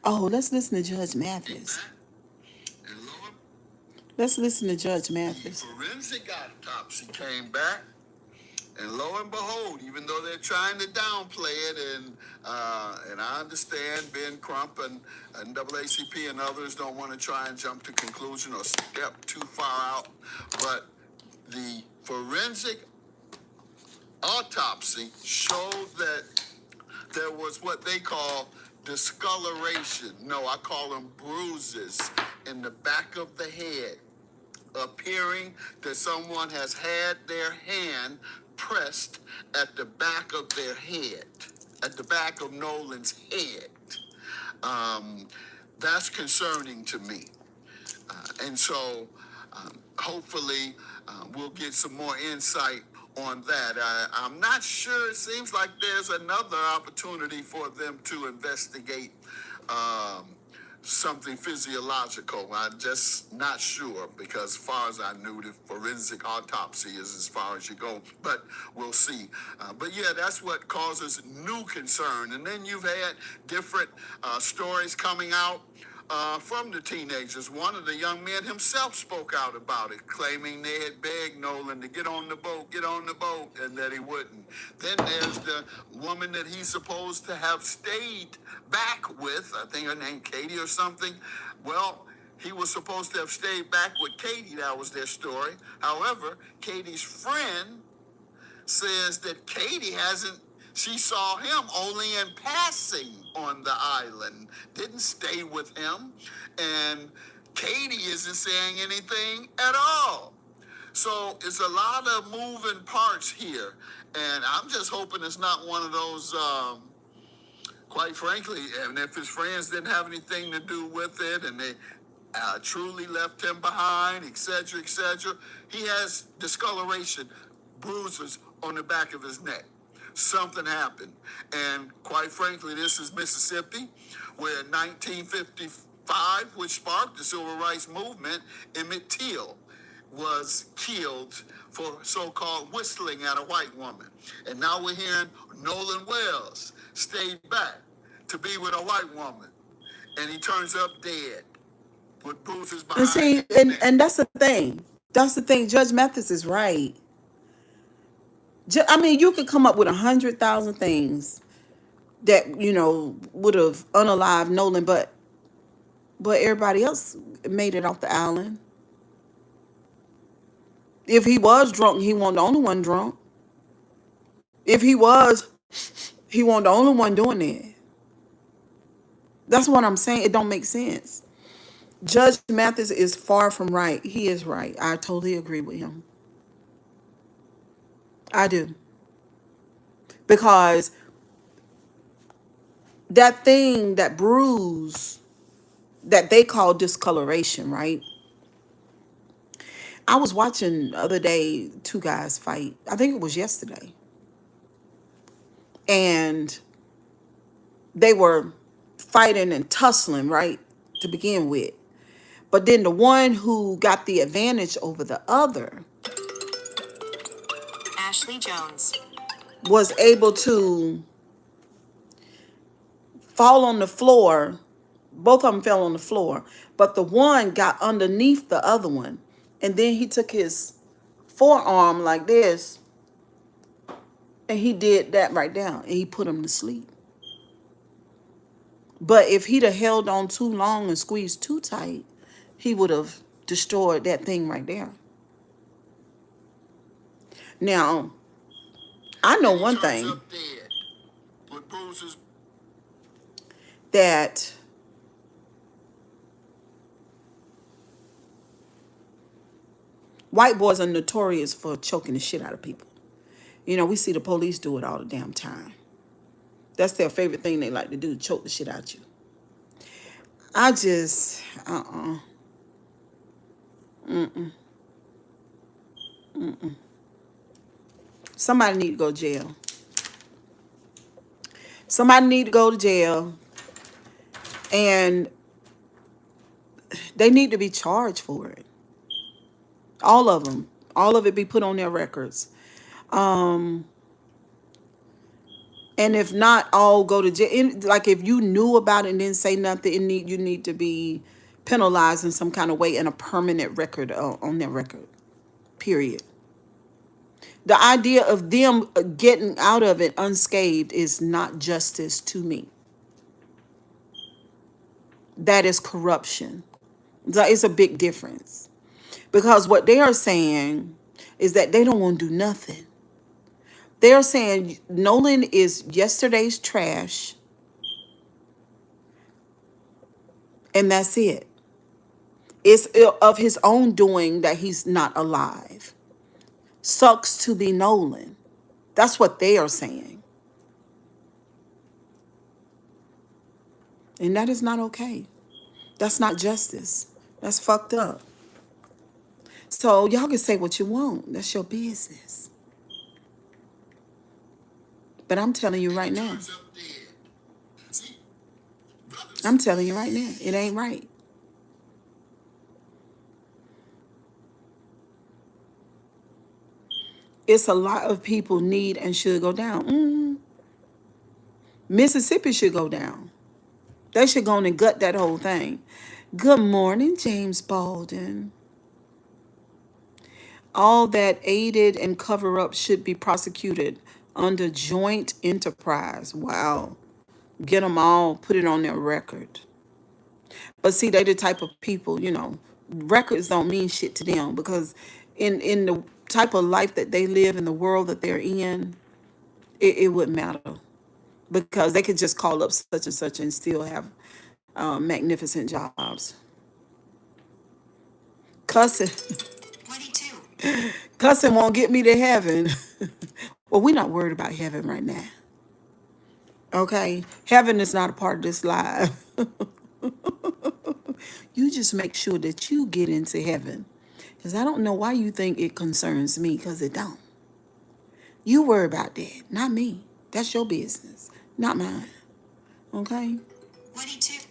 Speaker 1: Oh, let's listen to Judge Mathis. Let's listen to Judge Mathis.
Speaker 2: Forensic autopsy came back, and lo and behold, even though they're trying to downplay it, and I understand Ben Crump and NAACP and others don't want to try and jump to conclusion or step too far out, but the forensic autopsy showed that there was what they call discoloration. No, I call them bruises in the back of the head, appearing that someone has had their hand pressed at the back of their head, at the back of Nolan's head. That's concerning to me. And so hopefully we'll get some more insight on that. I'm not sure. It seems like there's another opportunity for them to investigate something physiological. I'm just not sure, because as far as I knew, the forensic autopsy is as far as you go, but we'll see. But yeah, that's what causes new concern. And then you've had different stories coming out from the teenagers. One of the young men himself spoke out about it, claiming they had begged Nolan to get on the boat, and that he wouldn't. Then there's the woman that he's supposed to have stayed back with, I think her name Katie or something. Well, He was supposed to have stayed back with Katie. That was their story. However, Katie's friend says that Katie hasn't, she saw him only in passing on the island, didn't stay with him, and Katie isn't saying anything at all. So it's a lot of moving parts here, and I'm just hoping it's not one of those, quite frankly, and if his friends didn't have anything to do with it and they truly left him behind, etc., etc., he has discoloration, bruises on the back of his neck. Something happened. And quite frankly, this is Mississippi, where in 1955, which sparked the civil rights movement, Emmett Till was killed for so-called whistling at a white woman. And now we're hearing Nolan Wells stayed back to be with a white woman, and he turns up dead with bruises
Speaker 1: And
Speaker 2: behind
Speaker 1: see,
Speaker 2: his neck.
Speaker 1: and that's the thing. That's the thing. Judge Mathis is right. I mean, you could come up with 100,000 things that would have unalived Nolan, but everybody else made it off the island. If he was drunk, he wasn't the only one drunk. If he was, he wasn't the only one doing it. That's what I'm saying. It don't make sense. Judge Mathis is far from right. He is right. I totally agree with him. I do. Because that thing, that bruise that they call discoloration, right? I was watching the other day two guys fight. I think it was yesterday. And they were fighting and tussling, right? To begin with. But then the one who got the advantage over the other
Speaker 2: Ashley Jones.
Speaker 1: was able to fall on the floor. Both of them fell on the floor. But the one got underneath the other one. And then he took his forearm like this. And he did that right down. And he put him to sleep. But if he'd have held on too long and squeezed too tight, he would have destroyed that thing right there. Now, I know one thing, that white boys are notorious for choking the shit out of people. We see the police do it all the damn time. That's their favorite thing they like to do, choke the shit out you. I just, somebody need to go to jail. Somebody need to go to jail. And they need to be charged for it. All of them. All of it be put on their records. And if not, all go to jail. Like if you knew about it and didn't say nothing, you need to be penalized in some kind of way and a permanent record on their record. Period. The idea of them getting out of it unscathed is not justice to me. That is corruption. It's a big difference. Because what they are saying is that they don't want to do nothing. They are saying Nolan is yesterday's trash. And that's it. It's of his own doing that he's not alive. Sucks to be Nolan. That's what they are saying. And that is not okay. That's not justice. That's fucked up. So y'all can say what you want. That's your business. But I'm telling you right now. I'm telling you right now. It ain't right. It's a lot of people need and should go down. Mississippi should go down. They should go on and gut that whole thing. Good morning, James Baldwin. All that aided and cover up should be prosecuted under joint enterprise. Wow. Get them all, put it on their record. But see, they the type of people, records don't mean shit to them, because in the type of life that they live, in the world that they're in, it wouldn't matter, because they could just call up such and such and still have magnificent jobs. Cussing,
Speaker 3: 22.
Speaker 1: cussing won't get me to heaven. Well, we're not worried about heaven right now. Okay, heaven is not a part of this life. You just make sure that you get into heaven, because I don't know why you think it concerns me, because it don't. You worry about that, not me. That's your business, not mine. Okay?
Speaker 3: 22.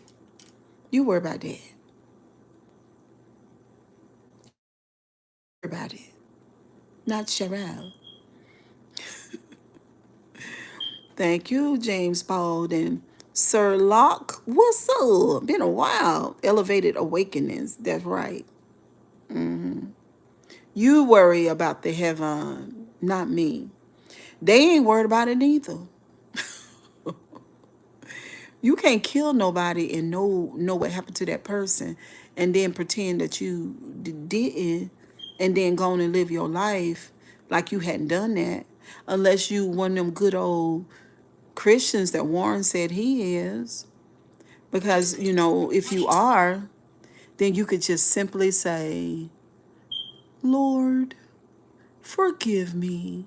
Speaker 1: You worry about that. Worry about it. Not Cheryl. Thank you, James Paul and Sir Locke. What's up? Been a while. Elevated awakenings. That's right. You worry about the heaven, not me. They ain't worried about it either. You can't kill nobody and know what happened to that person, and then pretend that you didn't, and then go on and live your life like you hadn't done that, unless you one of them good old Christians that Warren said he is. Because, if you are, then you could just simply say, Lord, forgive me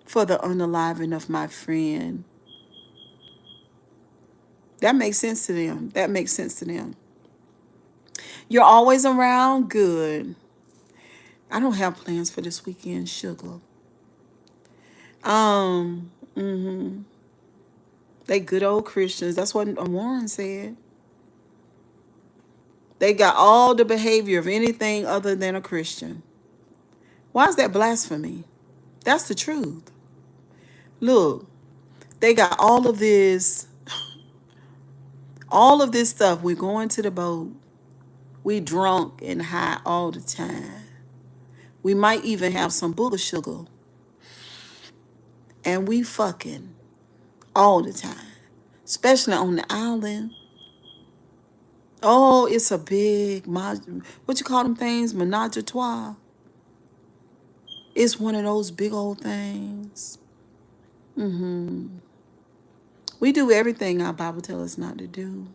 Speaker 1: for the unaliving of my friend. That makes sense to them. That makes sense to them. You're always around? Good. I don't have plans for this weekend, sugar. Um, they good old Christians. That's what Warren said. They got all the behavior of anything other than a Christian. Why is that blasphemy? That's the truth. Look, they got all of this stuff. We're going to the boat. We drunk and high all the time. We might even have some booger sugar. And we fucking all the time. Especially on the island. Oh, it's a big, what you call them things? Menage a trois. It's one of those big old things. We do everything our Bible tells us not to do.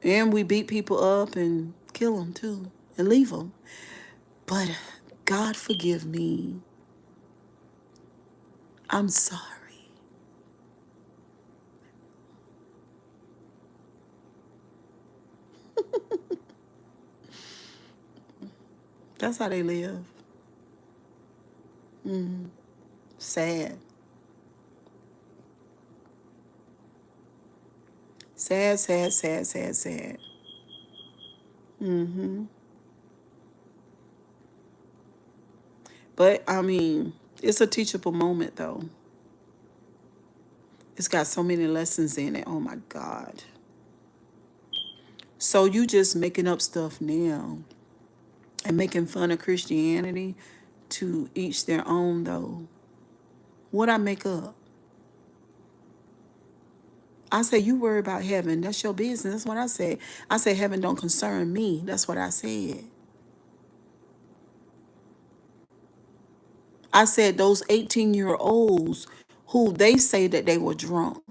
Speaker 1: And we beat people up and kill them too. And leave them. But God forgive me. I'm sorry. That's how they live. Sad. Sad, sad, sad, sad, sad. But I mean, it's a teachable moment though. It's got so many lessons in it. Oh my God. So you just making up stuff now and making fun of Christianity, to each their own though. What I make up? I say you worry about heaven. That's your business. That's what I said. I say heaven don't concern me. That's what I said. I said those 18-year-olds who they say that they were drunk.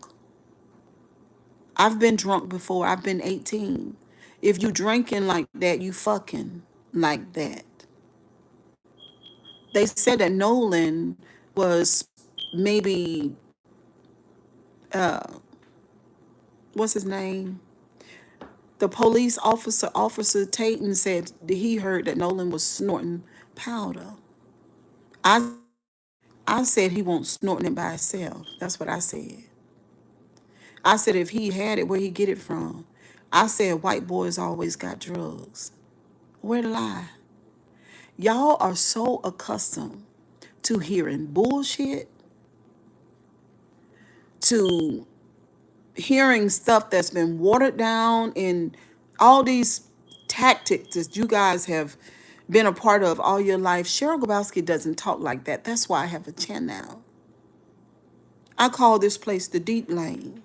Speaker 1: I've been drunk before. I've been 18. If you drinking like that, you fucking like that. They said that Nolan was maybe, uh, what's his name? The police officer, Officer Tatum, said that he heard that Nolan was snorting powder. I I said he won't snorting it by himself. That's what I said. I said if he had it, where he get it from? I said white boys always got drugs. Where to lie? Y'all are so accustomed to hearing bullshit, to hearing stuff that's been watered down, and all these tactics that you guys have been a part of all your life. Cheryl Grabowski doesn't talk like that. That's why I have a channel. I call this place the Deep Lane.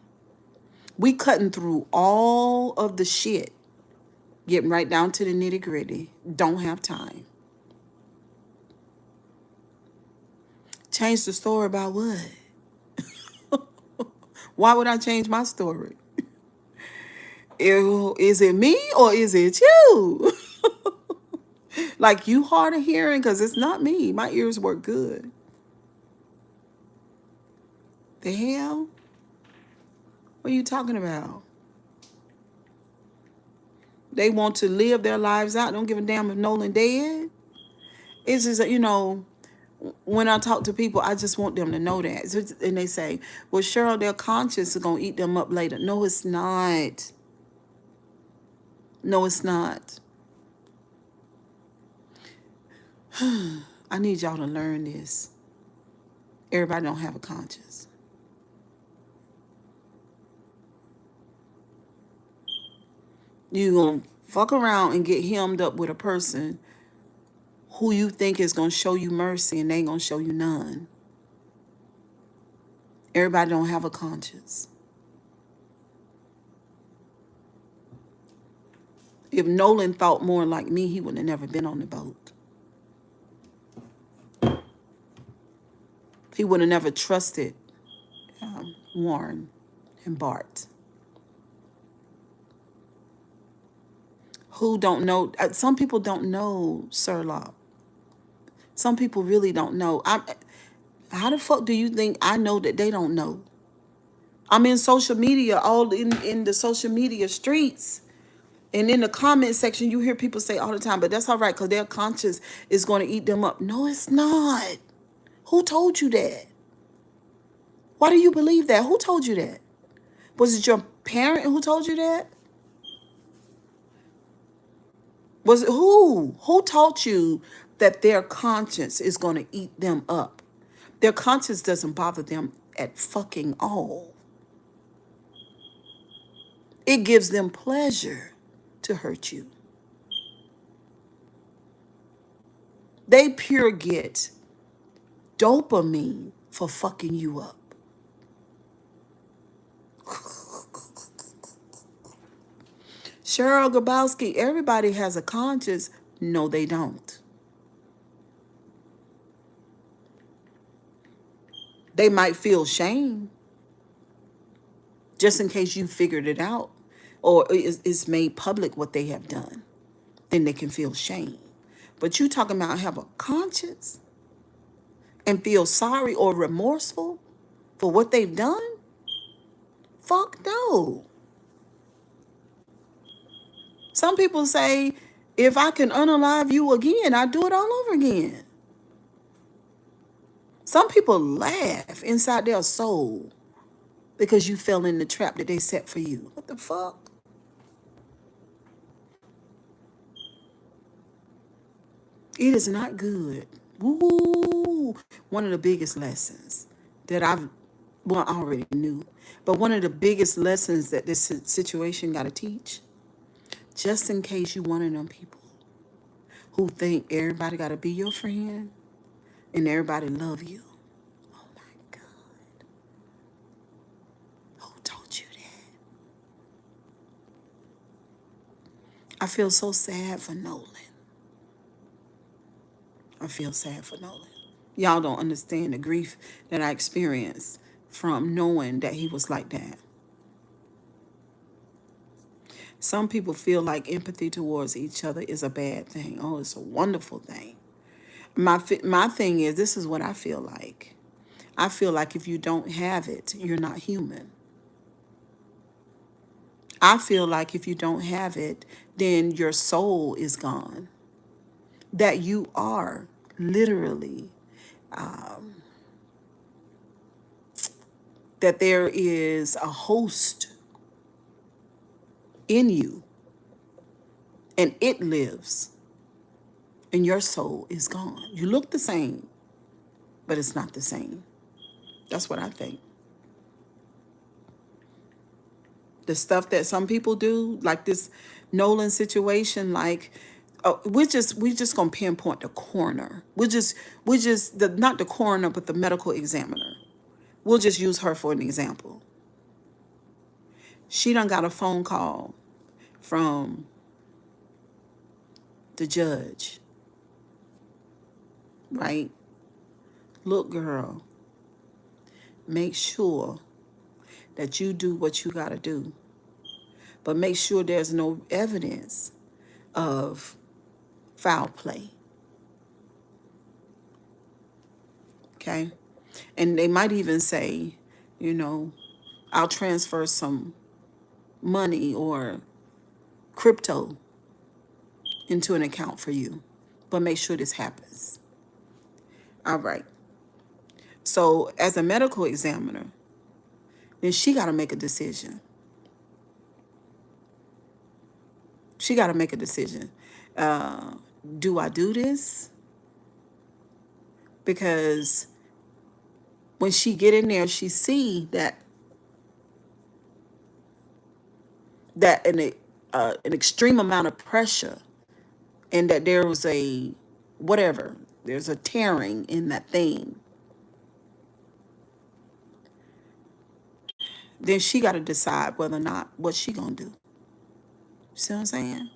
Speaker 1: We cutting through all of the shit, getting right down to the nitty gritty. Don't have time. Change the story about what? Why would I change my story? Is it me or is it you? Like you hard of hearing because it's not me. My ears work good. The hell? What are you talking about? They want to live their lives out. Don't give a damn if Nolan dead. It's just that, when I talk to people, I just want them to know that. And they say, well, Cheryl, their conscience is going to eat them up later. No, it's not. No, it's not. I need y'all to learn this. Everybody don't have a conscience. You going to fuck around and get hemmed up with a person who you think is going to show you mercy and they ain't going to show you none. Everybody don't have a conscience. If Nolan thought more like me, he would have never been on the boat. He would have never trusted Warren and Bart. Who don't know? Some people don't know Sherlock. Some people really don't know. How the fuck do you think I know that they don't know? I'm in social media, all in the social media streets. And in the comment section, you hear people say all the time, but that's all right because their conscience is going to eat them up. No, it's not. Who told you that? Why do you believe that? Who told you that? Was it your parent who told you that? Was it who? Who taught you that their conscience is going to eat them up? Their conscience doesn't bother them at fucking all. It gives them pleasure to hurt you. They pure get dopamine for fucking you up. Cheryl Grabowski, everybody has a conscience. No, they don't. They might feel shame just in case you figured it out or it's made public what they have done. Then they can feel shame. But you talking about have a conscience and feel sorry or remorseful for what they've done? Fuck no. Some people say, if I can unalive you again, I do it all over again. Some people laugh inside their soul because you fell in the trap that they set for you. What the fuck? It is not good. Woo! One of the biggest lessons that I already knew, but one of the biggest lessons that this situation got to teach, just in case you one of them people who think everybody got to be your friend and everybody love you. Oh my God. Who told you that? I feel so sad for Nolan. I feel sad for Nolan. Y'all don't understand the grief that I experienced from knowing that he was like that. Some people feel like empathy towards each other is a bad thing. Oh, it's a wonderful thing. My thing is, this is what I feel like. I feel like if you don't have it, you're not human. I feel like if you don't have it, then your soul is gone. That you are literally, that there is a host in you and it lives and your soul is gone. You look the same, but it's not the same. That's what I think. The stuff that some people do, like this Nolan situation, like we just gonna pinpoint the coroner. Not the coroner, but the medical examiner. We'll just use her for an example. She done got a phone call from the judge, right? Look, girl, make sure that you do what you got to do, but make sure there's no evidence of foul play, okay? And they might even say, you know, I'll transfer some money or crypto into an account for you, but make sure this happens. All right. So, as a medical examiner, then she got to make a decision. She got to make a decision. Uh, do I do this? Because when she get in there, she see that an extreme amount of pressure, and that there was a whatever, there's a tearing in that thing. Then she got to decide whether or not what she gonna do. See what I'm saying?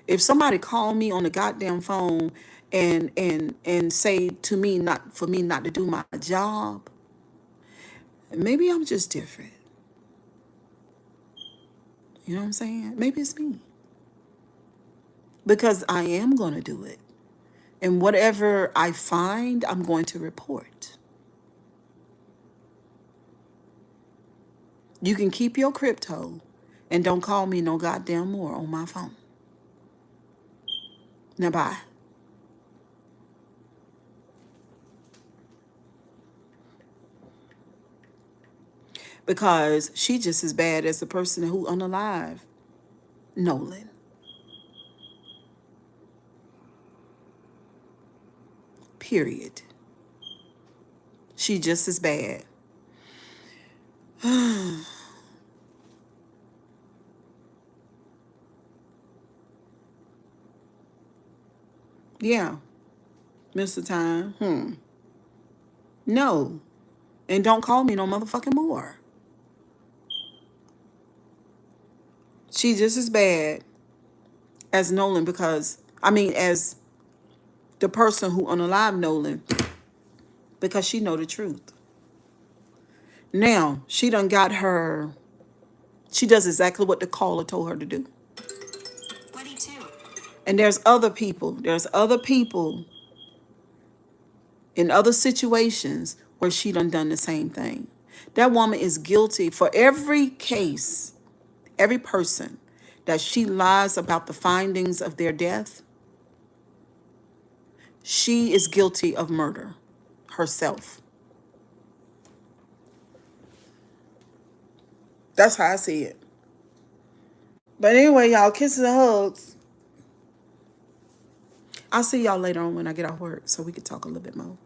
Speaker 1: If somebody call me on the goddamn phone and say to me not for me not to do my job, maybe I'm just different. You know what I'm saying? Maybe it's me. Because I am going to do it. And whatever I find, I'm going to report. You can keep your crypto and don't call me no goddamn more on my phone. Now, bye. Because she just as bad as the person who unalive Nolan. Period. She just as bad. Yeah, Mr. Time. No. And don't call me no motherfucking more. She just as bad as Nolan because, I mean, as the person who unalive Nolan, because she know the truth. Now, she done got her, she does exactly what the caller told her to do.
Speaker 3: 22.
Speaker 1: And there's other people in other situations where she done the same thing. That woman is guilty for every case, every person that she lies about the findings of their death. She is guilty of murder herself. That's how I see it. But anyway, y'all, kisses and hugs. I'll see y'all later on when I get off work so we can talk a little bit more.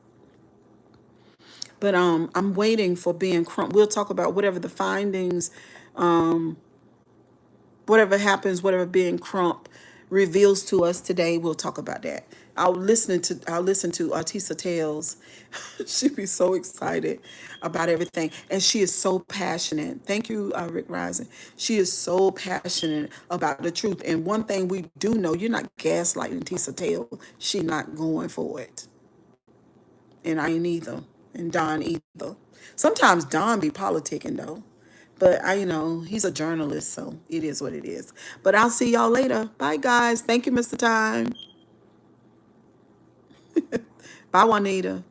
Speaker 1: But I'm waiting for being crump. We'll talk about whatever the findings, whatever happens, whatever being Crump reveals to us today. We'll talk about that. I'll listen to Artisa Tales. She'd be so excited about everything, and she is so passionate. Thank you, Rick Rising. She is so passionate about the truth. And one thing we do know, you're not gaslighting Tisa Tales. She not going for it, and I ain't either, and Don either. Sometimes Don be politicking though. But he's a journalist, so it is what it is. But I'll see y'all later. Bye, guys. Thank you, Mr. Time. Bye, Juanita.